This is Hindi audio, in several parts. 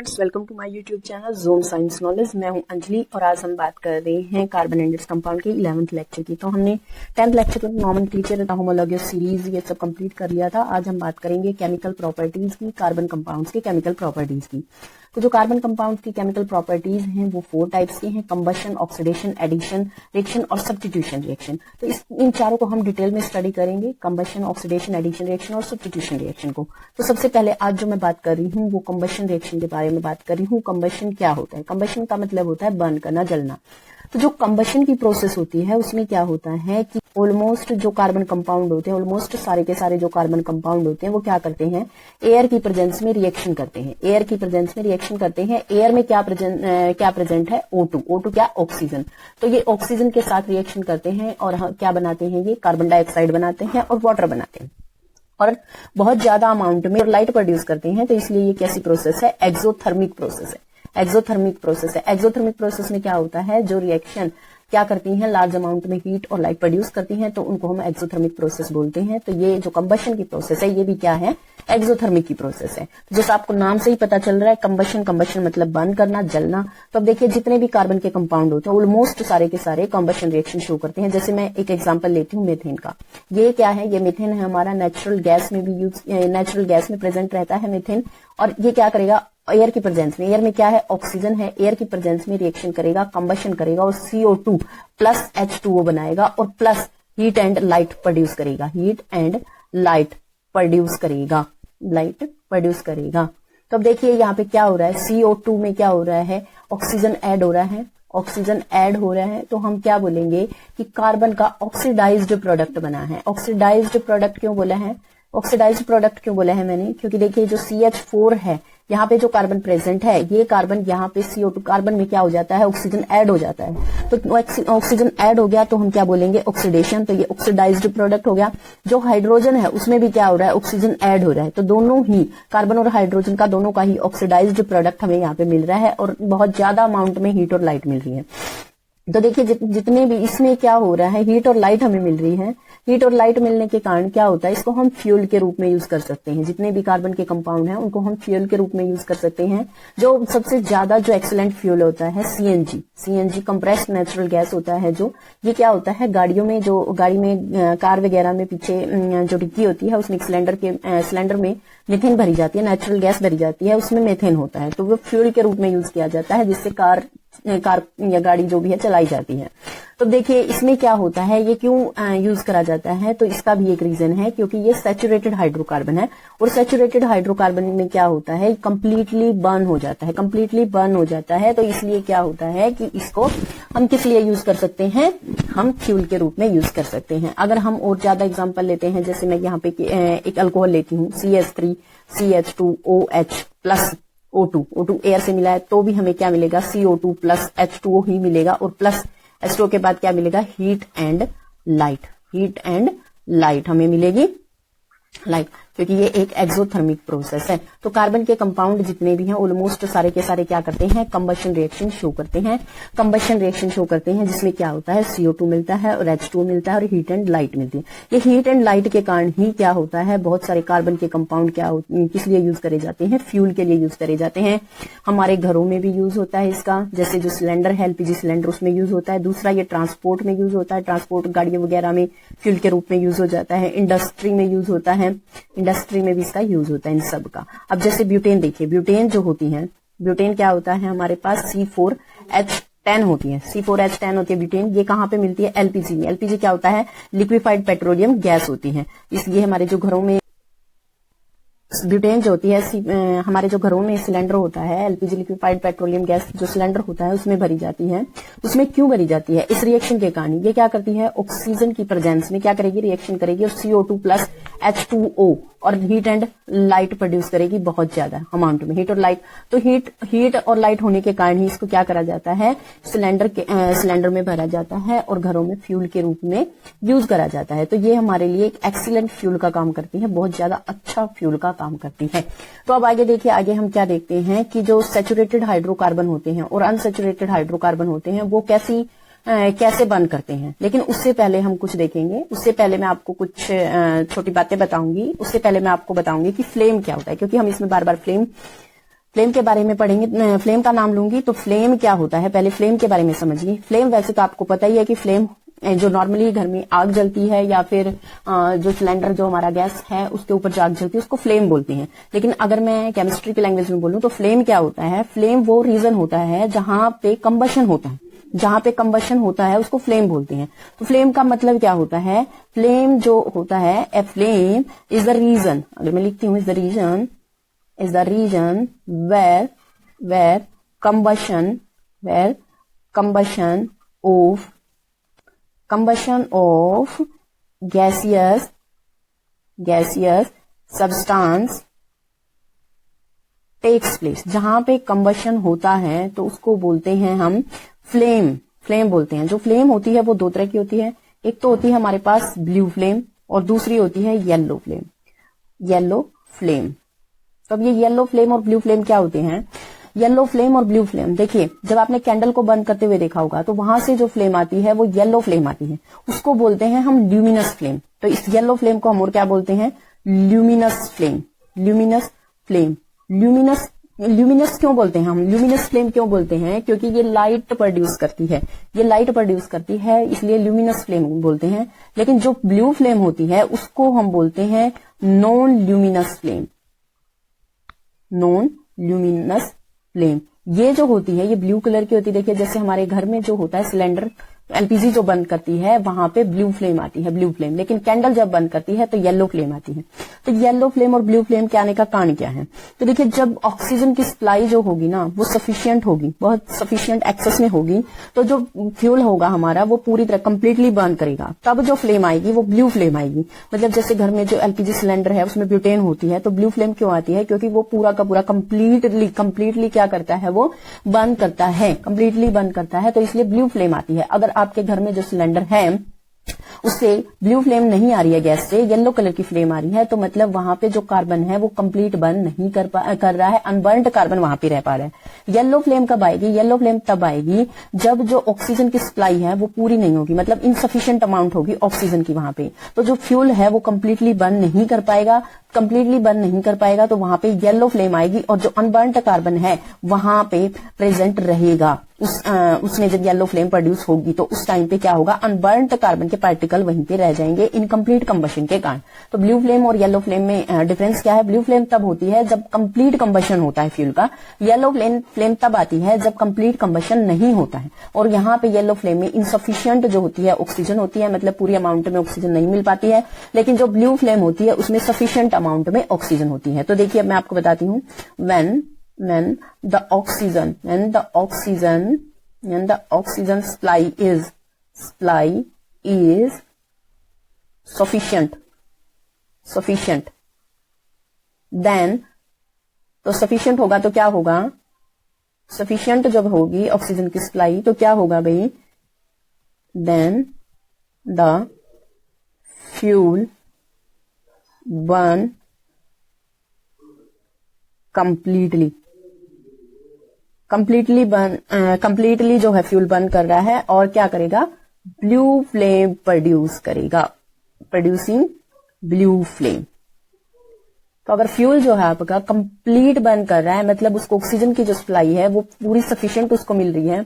Friends, welcome to my YouTube channel zone science knowledge. मैं हूं अंजलि और आज हम बात कर रहे हैं कार्बन एंड इट्स कंपाउंड के 11th लेक्चर की। तो हमने 10th लेक्चर में नॉमेनक्लेचर तथा होमोलॉगस सीरीज ये सब कंप्लीट कर लिया था। आज हम बात करेंगे केमिकल प्रॉपर्टीज की, कार्बन कंपाउंड्स की केमिकल प्रॉपर्टीज की। तो जो कार्बन कंपाउंड की केमिकल प्रॉपर्टीज हैं वो 4 टाइप्स की हैं: कंबशन, ऑक्सीडेशन, एडिशन रिएक्शन और सब्स्टिट्यूशन रिएक्शन। तो इन चारों को हम डिटेल में स्टडी करेंगे, कंबशन, ऑक्सीडेशन, एडिशन रिएक्शन और सब्स्टिट्यूशन रिएक्शन को। तो सबसे पहले आज जो मैं बात कर रही हूँ वो कंबशन रिएक्शन के बारे में बात कर रही हूँ। कंबशन क्या होता है? कंबशन का मतलब होता है बर्न करना, जलना। तो जो कंबशन की प्रोसेस होती है उसमें क्या होता है कि ऑलमोस्ट जो कार्बन कंपाउंड होते हैं, ऑलमोस्ट सारे के सारे जो कार्बन कंपाउंड होते हैं वो क्या करते हैं, एयर की प्रेजेंस में रिएक्शन करते हैं। एयर की प्रेजेंस में रिएक्शन करते हैं। एयर में क्या प्रेजेंट है? O2। O2 क्या? ऑक्सीजन। तो ये ऑक्सीजन के साथ रिएक्शन करते हैं और क्या बनाते हैं? ये कार्बन डाइऑक्साइड बनाते हैं और वाटर बनाते हैं और बहुत ज्यादा अमाउंट में लाइट प्रोड्यूस करते हैं। तो इसलिए ये कैसी प्रोसेस है? एक्सोथर्मिक प्रोसेस है। एक्सोथर्मिक प्रोसेस है। एक्सोथर्मिक प्रोसेस में क्या होता है, जो रिएक्शन क्या करती हैं, लार्ज अमाउंट में हीट और लाइट प्रोड्यूस करती हैं, तो उनको हम एक्सोथर्मिक प्रोसेस बोलते हैं। तो ये जो कंबशन की प्रोसेस है ये भी क्या है? एक्सोथर्मिक की प्रोसेस है। तो जैसे आपको नाम से ही पता चल रहा है, कंबशन, कंबशन मतलब बर्न करना, जलना। तो अब देखिए जितने भी कार्बन के कंपाउंड होते हैं ऑलमोस्ट सारे के सारे कंबशन रिएक्शन शो करते हैं। जैसे मैं एक एग्जांपल लेती हूँ मेथेन का। ये क्या है? ये मीथेन है हमारा, नेचुरल गैस में भी नेचुरल गैस में प्रेजेंट रहता है मीथेन। और ये क्या करेगा? एयर की प्रेजेंस में, एयर में क्या है? ऑक्सीजन है, एयर की प्रेजेंस में रिएक्शन करेगा, कंबशन करेगा और CO2 प्लस H2O बनाएगा और plus heat and light produce करेगा। हीट एंड लाइट प्रोड्यूस करेगा, लाइट प्रोड्यूस करेगा। तो अब देखिए यहाँ पे क्या हो रहा है, CO2 में क्या हो रहा है? ऑक्सीजन ऐड हो रहा है, ऑक्सीजन ऐड हो रहा है। तो हम क्या बोलेंगे कि कार्बन का ऑक्सीडाइज्ड प्रोडक्ट बना है। ऑक्सीडाइज्ड प्रोडक्ट क्यों बोला है? ऑक्सीडाइज्ड प्रोडक्ट क्यों बोला है मैंने? क्योंकि देखिए जो CH4 है, यहाँ पे जो कार्बन प्रेजेंट है, ये कार्बन यहाँ पे CO2 कार्बन में क्या हो जाता है? ऑक्सीजन ऐड हो जाता है। तो ऑक्सीजन ऐड हो गया तो हम क्या बोलेंगे? ऑक्सीडेशन। तो ये ऑक्सीडाइज्ड प्रोडक्ट हो गया। जो हाइड्रोजन है उसमें भी क्या हो रहा है? ऑक्सीजन ऐड हो रहा है। तो दोनों ही कार्बन और हाइड्रोजन का दोनों का ही ऑक्सीडाइज्ड प्रोडक्ट हमें यहाँ पे मिल रहा है और बहुत ज्यादा अमाउंट में हीट और लाइट मिल रही है। तो देखिए जितने भी इसमें क्या हो रहा है, हीट और लाइट हमें मिल रही है। हीट और लाइट मिलने के कारण क्या होता है, इसको हम फ्यूल के रूप में यूज कर सकते हैं। जितने भी कार्बन के कंपाउंड हैं उनको हम फ्यूल के रूप में यूज कर सकते हैं। जो सबसे ज्यादा जो एक्सीलेंट फ्यूल होता है CNG कंप्रेस्ड नेचुरल गैस होता है। जो ये क्या होता है, गाड़ियों में, जो गाड़ी में कार वगैरह में पीछे जो डिक्की होती है उसमें सिलेंडर में मीथेन भरी जाती है, नेचुरल गैस भरी जाती है, उसमें मीथेन होता है। तो वो फ्यूल के रूप में यूज किया जाता है जिससे कार या गाड़ी जो भी है चलाई जाती है। तो देखिए इसमें क्या होता है, ये क्यों यूज करा जाता है? तो इसका भी एक रीजन है, क्योंकि ये सैचुरेटेड हाइड्रोकार्बन है और सैचुरेटेड हाइड्रोकार्बन में क्या होता है, कंप्लीटली बर्न हो जाता है, कंप्लीटली बर्न हो जाता है। तो इसलिए क्या होता है कि इसको हम किस लिए यूज कर सकते हैं? हम फ्यूल के रूप में यूज कर सकते हैं। अगर हम और ज्यादा एग्जांपल लेते हैं, जैसे मैं यहाँ पे एक अल्कोहल लेती हूँ, CH3 CH2OH plus O2 air से मिला है तो भी हमें क्या मिलेगा? CO2 प्लस H2O ही मिलेगा और प्लस H2O के बाद क्या मिलेगा? हीट एंड लाइट हमें मिलेगी, लाइट, क्योंकि ये एक एक्सोथर्मिक प्रोसेस है। तो कार्बन के कंपाउंड जितने भी हैं ऑलमोस्ट सारे के सारे क्या करते हैं? कंबशन रिएक्शन शो करते हैं। कंबशन रिएक्शन शो करते हैं जिसमें क्या होता है? CO2 मिलता है और H2O मिलता है और हीट एंड लाइट मिलती है। ये हीट एंड लाइट के कारण ही क्या होता है, बहुत सारे कार्बन के कंपाउंड किस लिए यूज करे जाते हैं? फ्यूल के लिए यूज करे जाते हैं। हमारे घरों में भी यूज होता है इसका, जैसे जो सिलेंडर है LPG सिलेंडर उसमें यूज होता है। दूसरा ये ट्रांसपोर्ट में यूज होता है, ट्रांसपोर्ट गाड़ियों वगैरह में फ्यूल के रूप में यूज हो जाता है। इंडस्ट्री में यूज होता है, इंडस्ट्री में भी इसका यूज होता है इन सब का। अब जैसे ब्यूटेन देखिए, ब्यूटेन जो होती है, ब्यूटेन क्या होता है हमारे पास? C4H10 होती है, C4H10 होती है ब्यूटेन। ये कहाँ पे मिलती है? LPG में। LPG क्या होता है? लिक्विफाइड पेट्रोलियम गैस होती है। इसलिए हमारे जो घरों में ब्यूटेन जो होती है, हमारे जो घरों में सिलेंडर होता है, LPG लिक्विफाइड पेट्रोलियम गैस जो सिलेंडर होता है उसमें भरी जाती है। उसमें क्यों भरी जाती है? इस रिएक्शन के कारण। ये क्या करती है? ऑक्सीजन की प्रेजेंस में क्या करेगी? रिएक्शन करेगी और CO2 प्लस H2O और हीट एंड लाइट प्रोड्यूस करेगी बहुत ज्यादा अमाउंट में, हीट और लाइट। तो हीट और लाइट होने के कारण ही इसको क्या करा जाता है? सिलेंडर में भरा जाता है और घरों में फ्यूल के रूप में यूज करा जाता है। तो ये हमारे लिए एक एक्सीलेंट फ्यूल का काम करती है, बहुत ज्यादा अच्छा फ्यूल का काम करती है। तो अब आगे देखिए, आगे हम क्या देखते हैं कि जो सैचुरेटेड हाइड्रोकार्बन होते हैं और अनसैचुरेटेड हाइड्रोकार्बन होते हैं वो कैसे बर्न करते हैं। लेकिन उससे पहले हम कुछ देखेंगे, उससे पहले मैं आपको कुछ छोटी बातें बताऊंगी। उससे पहले मैं आपको बताऊंगी कि फ्लेम क्या होता है, क्योंकि हम इसमें बार बार फ्लेम फ्लेम के बारे में पढ़ेंगे, फ्लेम का नाम लूंगी तो फ्लेम क्या होता है, पहले फ्लेम के बारे में समझिए। फ्लेम वैसे तो आपको पता ही है कि फ्लेम जो नॉर्मली घर में आग जलती है या फिर जो सिलेंडर जो हमारा गैस है उसके ऊपर जो आग जलती है उसको फ्लेम बोलते हैं। लेकिन अगर मैं केमिस्ट्री की लैंग्वेज में बोलूं तो फ्लेम क्या होता है, फ्लेम वो रीजन होता है जहां पे कंबशन होता है, जहां पे कंबशन होता है उसको फ्लेम बोलते हैं। तो फ्लेम का मतलब क्या होता है, फ्लेम जो होता है, a flame is the region, अगर मैं लिखती हूँ is the region where combustion of gaseous substance takes place। जहां पे कंबशन होता है तो उसको बोलते हैं हम फ्लेम बोलते हैं। जो फ्लेम होती है वो दो तरह की होती है, एक तो होती है हमारे पास ब्लू फ्लेम और दूसरी होती है येलो फ्लेम। तो अब ये येलो फ्लेम और ब्लू फ्लेम क्या होते हैं, येलो फ्लेम और ब्लू फ्लेम, देखिए जब आपने कैंडल को बंद करते हुए देखा होगा तो वहां से जो फ्लेम आती है वो येलो फ्लेम आती है, उसको बोलते हैं हम ल्यूमिनस फ्लेम। तो इस येलो फ्लेम को हम और क्या बोलते हैं, ल्यूमिनस क्यों बोलते हैं हम, ल्यूमिनस फ्लेम क्यों बोलते हैं, क्योंकि ये लाइट प्रोड्यूस करती है, इसलिए ल्यूमिनस फ्लेम बोलते हैं। लेकिन जो ब्लू फ्लेम होती है उसको हम बोलते हैं नॉन ल्यूमिनस फ्लेम। ये जो होती है ये ब्लू कलर की होती है। देखिए जैसे हमारे घर में जो होता है सिलेंडर एलपीजी जो बंद करती है वहां पे ब्लू फ्लेम आती है, लेकिन कैंडल जब बंद करती है तो येलो फ्लेम आती है। तो येलो फ्लेम और ब्लू फ्लेम के आने का कारण क्या है, तो देखिए जब ऑक्सीजन की सप्लाई जो होगी ना वो सफिशिएंट होगी, बहुत सफिशिएंट एक्सेस में होगी, तो जो फ्यूल होगा हमारा वो पूरी तरह कंप्लीटली बर्न करेगा, तब जो फ्लेम आएगी वो ब्लू फ्लेम आएगी। मतलब जैसे घर में जो एलपीजी सिलेंडर है उसमें ब्यूटेन होती है तो ब्लू फ्लेम क्यों आती है, क्योंकि वो पूरा का पूरा कंप्लीटली क्या करता है, वो बर्न करता है, कंप्लीटली बर्न करता है, तो इसलिए ब्लू फ्लेम आती है। अगर आपके घर में जो सिलेंडर है उससे ब्लू फ्लेम नहीं आ रही है, गैस से येलो कलर की फ्लेम आ रही है, तो मतलब वहां पे जो कार्बन है वो कंप्लीट बर्न नहीं कर रहा है, अनबर्न्ड कार्बन वहां पे रह पा रहा है। येलो फ्लेम कब आएगी, येलो फ्लेम तब आएगी जब जो ऑक्सीजन की सप्लाई है वो पूरी नहीं होगी, मतलब इनसफिशिएंट अमाउंट होगी ऑक्सीजन की वहां पे, तो जो फ्यूल है वो कंप्लीटली बर्न नहीं कर पाएगा, तो वहां पे येलो फ्लेम आएगी और जो अनबर्न्ड कार्बन है वहां पे प्रेजेंट रहेगा। उसने जब येलो फ्लेम प्रोड्यूस होगी तो उस टाइम पे क्या होगा, अनबर्न्ड कार्बन के पार्टिकल वहीं पे रह जाएंगे इनकम्प्लीट कंबशन के कारण। तो ब्लू फ्लेम और येलो फ्लेम में डिफरेंस क्या है, ब्लू फ्लेम तब होती है जब कंप्लीट कंबशन होता है फ्यूल का, येलो फ्लेम तब आती है जब कंप्लीट कंबशन नहीं होता है। और यहाँ पे येलो फ्लेम में इनसफिशिएंट जो होती है ऑक्सीजन होती है, मतलब पूरी अमाउंट में ऑक्सीजन नहीं मिल पाती है, लेकिन जो ब्लू फ्लेम होती है उसमें सफिशिएंट अमाउंट में ऑक्सीजन होती है। तो देखिए अब मैं आपको बताती हूँ, when the oxygen supply is sufficient, then तो sufficient होगा तो क्या होगा, sufficient जब होगी ऑक्सीजन की सप्लाई तो क्या होगा भाई, then the fuel burn completely जो है फ्यूल बर्न कर रहा है और क्या करेगा, ब्लू फ्लेम प्रोड्यूस करेगा, प्रोड्यूसिंग ब्लू फ्लेम। तो अगर फ्यूल जो है आपका कंप्लीट बर्न कर रहा है, मतलब उसको ऑक्सीजन की जो सप्लाई है वो पूरी सफिशिएंट उसको मिल रही है,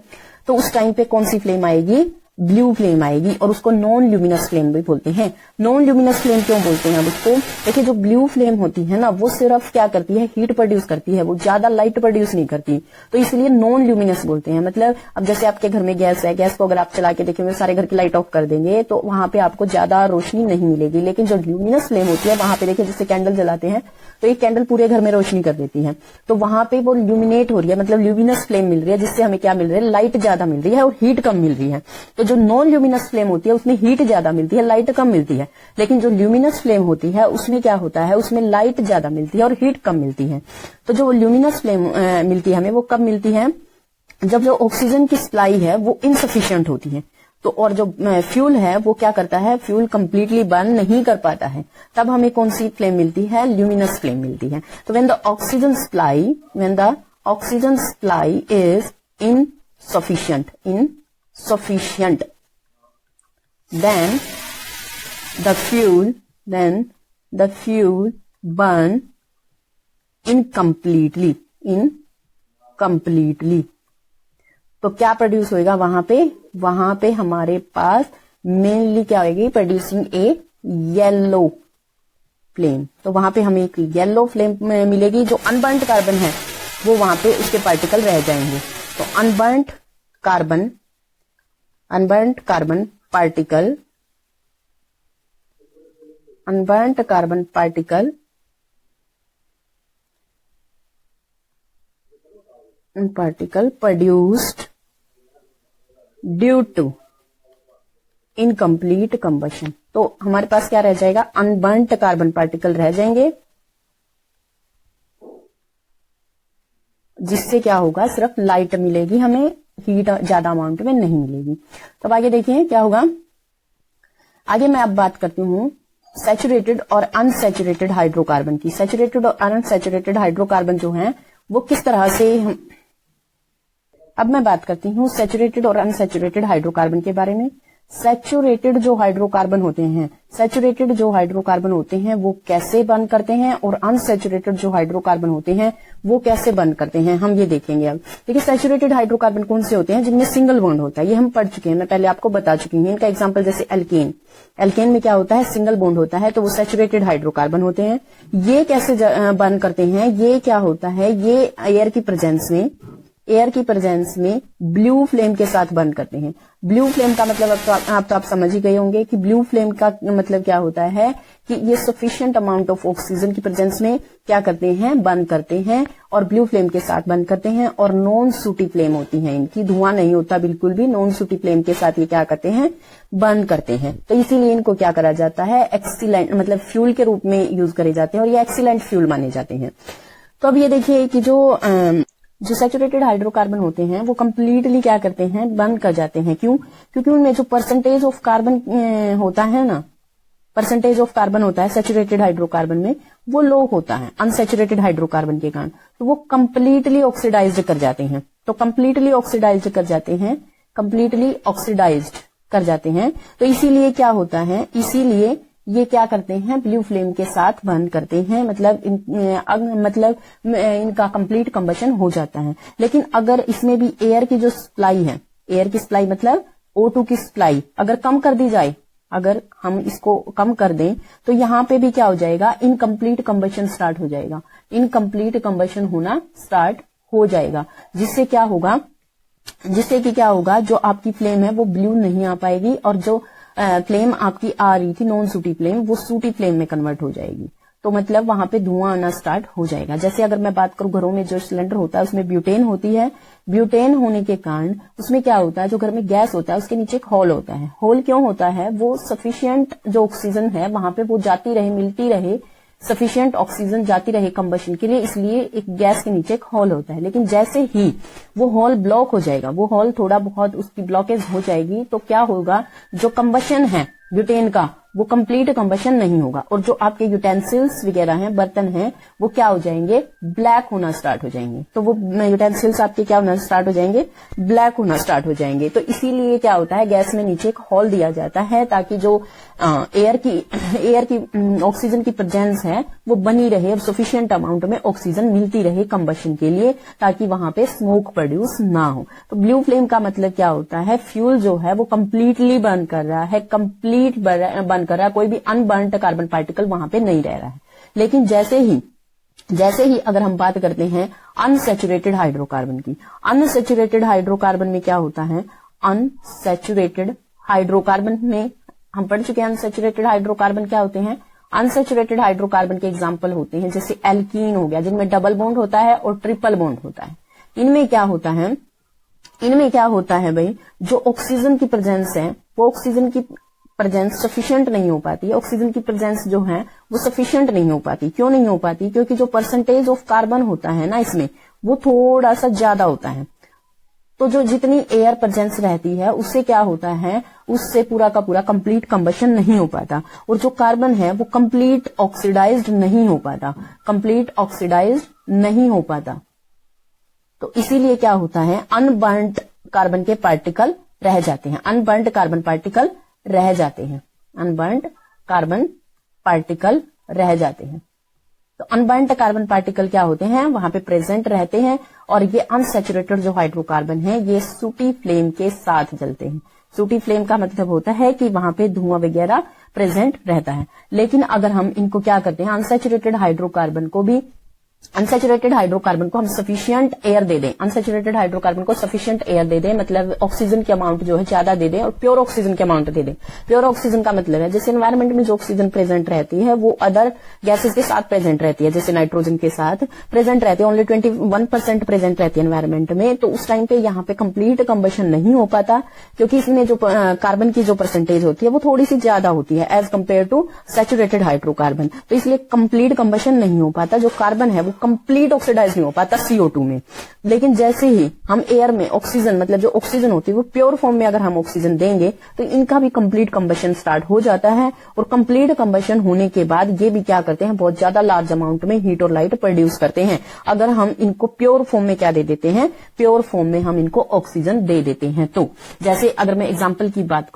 तो उस टाइम पे कौन सी फ्लेम आएगी, ब्लू फ्लेम आएगी, और उसको नॉन ल्यूमिनस फ्लेम भी बोलते हैं। नॉन ल्यूमिनस फ्लेम क्यों बोलते हैं अब उसको, देखिए जो ब्लू फ्लेम होती है ना वो सिर्फ क्या करती है, हीट प्रोड्यूस करती है, वो ज्यादा लाइट प्रोड्यूस नहीं करती, तो इसलिए नॉन ल्यूमिनस बोलते हैं। मतलब अब जैसे आपके घर में गैस है, गैस को अगर आप चला के देखेंगे, सारे घर की लाइट ऑफ कर देंगे तो वहां पे आपको ज्यादा रोशनी नहीं मिलेगी। लेकिन जो ल्यूमिनस फ्लेम होती है वहां पे देखिए जैसे कैंडल जलाते हैं तो एक कैंडल पूरे घर में रोशनी कर देती है, तो वहां पे वो ल्यूमिनेट हो रही है, मतलब ल्यूमिनस फ्लेम मिल रही है, जिससे हमें क्या मिल रहा है, लाइट ज्यादा मिल रही है और हीट कम मिल रही है। तो जो नॉन ल्यूमिनस फ्लेम होती है उसमें हीट ज्यादा मिलती है, लाइट कम मिलती है, लेकिन जो ल्यूमिनस फ्लेम होती है उसमें क्या होता है, उसमें लाइट ज्यादा मिलती है और हीट कम मिलती है। तो जो ल्यूमिनस फ्लेम मिलती है हमें वो कब मिलती है, जब जो ऑक्सीजन की सप्लाई है वो इनसफिशिएंट होती है, तो और जो फ्यूल है वो क्या करता है, फ्यूल कंप्लीटली बर्न नहीं कर पाता है, तब हमें कौन सी फ्लेम मिलती है, ल्यूमिनस फ्लेम मिलती है। तो when the oxygen supply is insufficient, then the fuel burn incompletely, incompletely. तो क्या प्रोड्यूस होएगा वहां पे हमारे पास मेनली क्या होगी, प्रोड्यूसिंग ए येलो फ्लेम। तो वहां पे हमें एक येलो फ्लेम मिलेगी। जो अनबर्न्ट कार्बन है वो वहां पे उसके पार्टिकल रह जाएंगे। तो unburnt carbon particle produced due to incomplete combustion. तो हमारे पास क्या रह जाएगा, अनबर्न्ट कार्बन पार्टिकल रह जाएंगे, जिससे क्या होगा, सिर्फ लाइट मिलेगी, हमें हीट ज्यादा अमाउंट में नहीं मिलेगी। तो आगे देखिए क्या होगा। आगे मैं अब बात करती हूँ सैचुरेटेड और अनसैचुरेटेड हाइड्रोकार्बन की। सैचुरेटेड और अनसैचुरेटेड हाइड्रोकार्बन जो हैं वो किस तरह से अब मैं बात करती हूँ सैचुरेटेड और अनसैचुरेटेड हाइड्रोकार्बन के बारे में। सैचुरेटेड जो हाइड्रोकार्बन होते हैं वो कैसे बर्न करते हैं, और अनसैचुरेटेड जो हाइड्रोकार्बन होते हैं वो कैसे बर्न करते हैं, हम ये देखेंगे। अब देखिए सैचुरेटेड हाइड्रोकार्बन कौन से होते हैं, जिनमें सिंगल बॉन्ड होता है। ये हम पढ़ चुके हैं, मैं पहले आपको बता चुकी हूँ। इनका एग्जाम्पल जैसे एल्केन में क्या होता है, सिंगल बॉन्ड होता है, तो वो सैचुरेटेड हाइड्रोकार्बन होते हैं। ये कैसे बर्न करते हैं, ये क्या होता है, ये एयर की प्रेजेंस में ब्लू फ्लेम के साथ बर्न करते हैं। ब्लू फ्लेम का मतलब अब तो आप समझ ही गए होंगे कि ब्लू फ्लेम का मतलब क्या होता है कि ये सफिशिएंट अमाउंट ऑफ ऑक्सीजन की प्रेजेंस में क्या करते हैं, बर्न करते हैं, और ब्लू फ्लेम के साथ बर्न करते हैं। और नॉन सूटी फ्लेम होती है इनकी, धुआं नहीं होता बिल्कुल भी, नॉन सूटी फ्लेम के साथ ये क्या करते हैं, बर्न करते हैं। तो इसीलिए इनको क्या करा जाता है, एक्सीलेंट मतलब फ्यूल के रूप में यूज करे जाते हैं, और ये एक्सीलेंट फ्यूल माने जाते हैं। तो अब ये देखिए कि जो सैचुरेटेड हाइड्रोकार्बन होते हैं वो कंप्लीटली क्या करते हैं, बर्न कर जाते हैं। क्यों? क्योंकि उनमें जो परसेंटेज ऑफ कार्बन होता है सैचुरेटेड हाइड्रोकार्बन में, वो लो होता है अनसैचुरेटेड हाइड्रोकार्बन के कारण। तो वो कंप्लीटली ऑक्सीडाइज्ड कर जाते हैं। तो इसीलिए क्या होता है, इसीलिए ये क्या करते हैं, ब्लू फ्लेम के साथ बर्न करते हैं, मतलब इनका कंप्लीट कंबशन हो जाता है। लेकिन अगर इसमें भी एयर की जो सप्लाई है, एयर की सप्लाई मतलब O2 की सप्लाई अगर कम कर दी जाए, अगर हम इसको कम कर दें, तो यहाँ पे भी क्या हो जाएगा, इनकम्प्लीट कंबशन स्टार्ट हो जाएगा, इनकम्प्लीट कंबशन होना स्टार्ट हो जाएगा। जिससे क्या होगा, जो आपकी फ्लेम है वो ब्लू नहीं आ पाएगी, और जो फ्लेम आपकी आ रही थी नॉन सूटी फ्लेम, वो सूटी फ्लेम में कन्वर्ट हो जाएगी। तो मतलब वहां पे धुआं आना स्टार्ट हो जाएगा। जैसे अगर मैं बात करूं, घरों में जो सिलेंडर होता है उसमें ब्यूटेन होती है। ब्यूटेन होने के कारण उसमें क्या होता है, जो घर में गैस होता है उसके नीचे एक होल होता है। होल क्यों होता है, वो सफिशिएंट जो ऑक्सीजन है वहां पे वो जाती रहे, मिलती रहे, सफिशिएंट ऑक्सीजन जाती रहे कंबशन के लिए, इसलिए एक गैस के नीचे एक होल होता है। लेकिन जैसे ही वो होल ब्लॉक हो जाएगा, वो होल थोड़ा बहुत उसकी ब्लॉकेज हो जाएगी, तो क्या होगा, जो कंबशन है ब्यूटेन का वो कंप्लीट कंबशन नहीं होगा, और जो आपके यूटेंसिल्स वगैरह हैं, बर्तन हैं, वो क्या हो जाएंगे, ब्लैक होना स्टार्ट हो जाएंगे। तो वो यूटेंसिल्स आपके क्या होना स्टार्ट हो जाएंगे, ब्लैक होना स्टार्ट हो जाएंगे। तो इसीलिए क्या होता है, गैस में नीचे एक होल दिया जाता है, ताकि जो एयर की ऑक्सीजन की प्रेजेंस है वो बनी रहे, और सफिशिएंट अमाउंट में ऑक्सीजन मिलती रहे कंबशन के लिए, ताकि वहां पे स्मोक प्रोड्यूस ना हो। तो ब्लू फ्लेम का मतलब क्या होता है, फ्यूल जो है वो कंप्लीटली बर्न कर रहा है, कंप्लीट बर्न कर रहा है, कोई भी अनबर्न्ड कार्बन पार्टिकल वहां पे नहीं रह रहा है। लेकिन जैसे ही अगर हम बात करते हैं अनसैचुरेटेड हाइड्रोकार्बन की, अनसैचुरेटेड हाइड्रोकार्बन में क्या होता है, अनसैचुरेटेड हाइड्रोकार्बन में हम पढ़ चुके हैं अनसैचुरेटेड हाइड्रोकार्बन क्या होते हैं। अनसैचुरेटेड हाइड्रोकार्बन के एग्जाम्पल होते हैं जैसे एल्कीन हो गया, जिनमें डबल बॉन्ड होता है और ट्रिपल बॉन्ड होता है। इनमें क्या होता है भाई, जो ऑक्सीजन की प्रेजेंस है वो ऑक्सीजन की प्रेजेंस सफिशिएंट नहीं हो पाती, ऑक्सीजन की प्रेजेंस जो है वो सफिशिएंट नहीं हो पाती। क्यों नहीं हो पाती, क्योंकि जो परसेंटेज ऑफ कार्बन होता है ना इसमें, वो थोड़ा सा ज्यादा होता है। तो जो जितनी एयर प्रेजेंस रहती है उससे क्या होता है, उससे पूरा का पूरा कंप्लीट कंबशन नहीं हो पाता, और जो कार्बन है वो कंप्लीट ऑक्सीडाइज्ड नहीं हो पाता। तो इसीलिए क्या होता है, अनबर्न्ड कार्बन के पार्टिकल रह जाते हैं, अनबर्न्ड कार्बन पार्टिकल रह जाते हैं। तो तो अनबर्न्ड कार्बन पार्टिकल क्या होते हैं, वहां पे प्रेजेंट रहते हैं और ये अनसैचुरेटेड जो हाइड्रोकार्बन है ये सूटी फ्लेम के साथ जलते हैं। सूटी फ्लेम का मतलब होता है कि वहां पे धुआं वगैरह प्रेजेंट रहता है। लेकिन अगर हम इनको क्या करते हैं, अनसैचुरेटेड हाइड्रोकार्बन को हम सफिशिएंट एयर दे दें, अनसैचुरेटेड हाइड्रोकार्बन को सफिशिएंट एयर दे दें, मतलब ऑक्सीजन की अमाउंट जो है ज्यादा दे दें और प्योर ऑक्सीजन की अमाउंट दे दें। प्योर ऑक्सीजन का मतलब है जैसे एनवायरमेंट में जो ऑक्सीजन प्रेजेंट रहती है वो अदर गैसेस के साथ प्रेजेंट रहती है, जैसे नाइट्रोजन के साथ प्रेजेंट रहती है, ओनली 21% प्रेजेंट रहती है एनवायरमेंट में। तो उस टाइम पे यहाँ पे कंप्लीट कंबशन नहीं हो पाता, क्योंकि इसमें जो कार्बन की जो परसेंटेज होती है वो थोड़ी सी ज्यादा होती है as compare to saturated hydrocarbon. तो इसलिए कंप्लीट कंबशन नहीं हो पाता, जो कार्बन है वो कंप्लीट ऑक्सीडाइज नहीं हो पाता CO2 में। लेकिन जैसे ही हम एयर में ऑक्सीजन, मतलब जो ऑक्सीजन होती है वो प्योर फॉर्म में अगर हम ऑक्सीजन देंगे तो इनका भी कंप्लीट कंबशन स्टार्ट हो जाता है। और कंप्लीट कंबशन होने के बाद ये भी क्या करते हैं, बहुत ज्यादा लार्ज अमाउंट में हीट और लाइट प्रोड्यूस करते हैं। अगर हम इनको प्योर फॉर्म में क्या दे देते हैं, प्योर फॉर्म में हम इनको ऑक्सीजन दे देते हैं। तो जैसे अगर मैं एग्जाम्पल की बात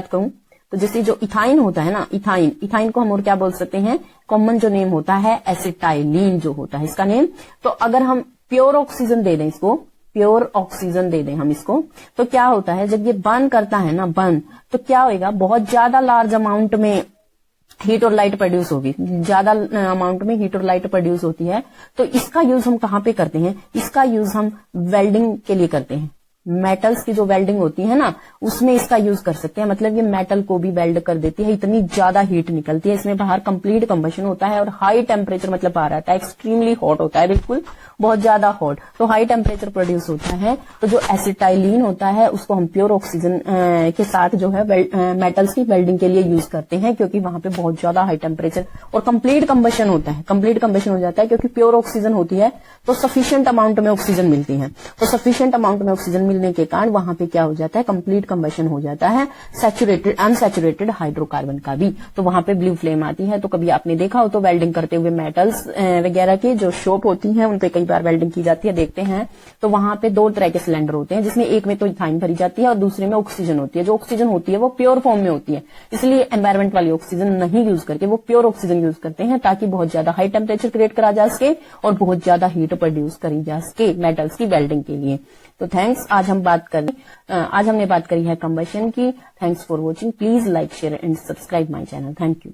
करूं, तो जैसे जो इथाइन होता है ना, इथाइन को हम और क्या बोल सकते हैं, कॉमन जो नेम होता है एसिटाइलिन जो होता है इसका नेम। तो अगर हम प्योर ऑक्सीजन दे दें इसको, हम इसको, तो क्या होता है जब ये बर्न करता है ना, तो क्या होगा, बहुत ज्यादा लार्ज अमाउंट में हीट और लाइट प्रोड्यूस होगी, ज्यादा अमाउंट में हीट और लाइट प्रोड्यूस होती है। तो इसका यूज हम कहाँ पे करते हैं, इसका यूज हम वेल्डिंग के लिए करते हैं। मेटल्स की जो वेल्डिंग होती है ना, उसमें इसका यूज कर सकते हैं। मतलब ये मेटल को भी वेल्ड कर देती है, इतनी ज्यादा हीट निकलती है इसमें, बाहर कंप्लीट कंबशन होता है और हाई टेम्परेचर मतलब बाहर आता है, एक्सट्रीमली हॉट होता है, बिल्कुल बहुत ज्यादा हॉट। तो हाई टेम्परेचर प्रोड्यूस होता है। तो जो एसिटाइलिन होता है उसको हम प्योर ऑक्सीजन के साथ जो है मेटल्स की वेल्डिंग के लिए यूज करते हैं, क्योंकि वहां पे बहुत ज्यादा हाई टेम्परेचर और कंप्लीट कंबशन होता है, कंप्लीट कंबशन हो जाता है, क्योंकि प्योर ऑक्सीजन होती है तो सफिशिएंट अमाउंट में ऑक्सीजन मिलती है। तो सफिशिएंट अमाउंट में ऑक्सीजन मिलने के कारण वहां पे क्या हो जाता है, कंप्लीट कंबशन हो जाता है अनसैचुरेटेड हाइड्रोकार्बन का भी। तो वहां पे ब्लू फ्लेम आती है। तो कभी आपने देखा हो तो वेल्डिंग करते हुए मेटल्स वगैरह की जो शॉप होती हैं उन पे कई बार वेल्डिंग की जाती है, देखते हैं। तो वहां पे दो तरह के सिलेंडर होते हैं, जिसमें एक में तो इथाइन भरी जाती है और दूसरे में ऑक्सीजन होती है। जो ऑक्सीजन होती है वो प्योर फॉर्म में होती है, इसलिए एनवायरमेंट वाली ऑक्सीजन नहीं यूज करके वो प्योर ऑक्सीजन यूज करते हैं, ताकि बहुत ज्यादा हाई टेम्परेचर क्रिएट करा जा सके और बहुत ज्यादा हीट प्रोड्यूस करी जा सके मेटल्स की वेल्डिंग के लिए। तो थैंक्स, आज हमने बात करी है कंबशन की। Thanks for watching. Please like, share and subscribe my channel. Thank you.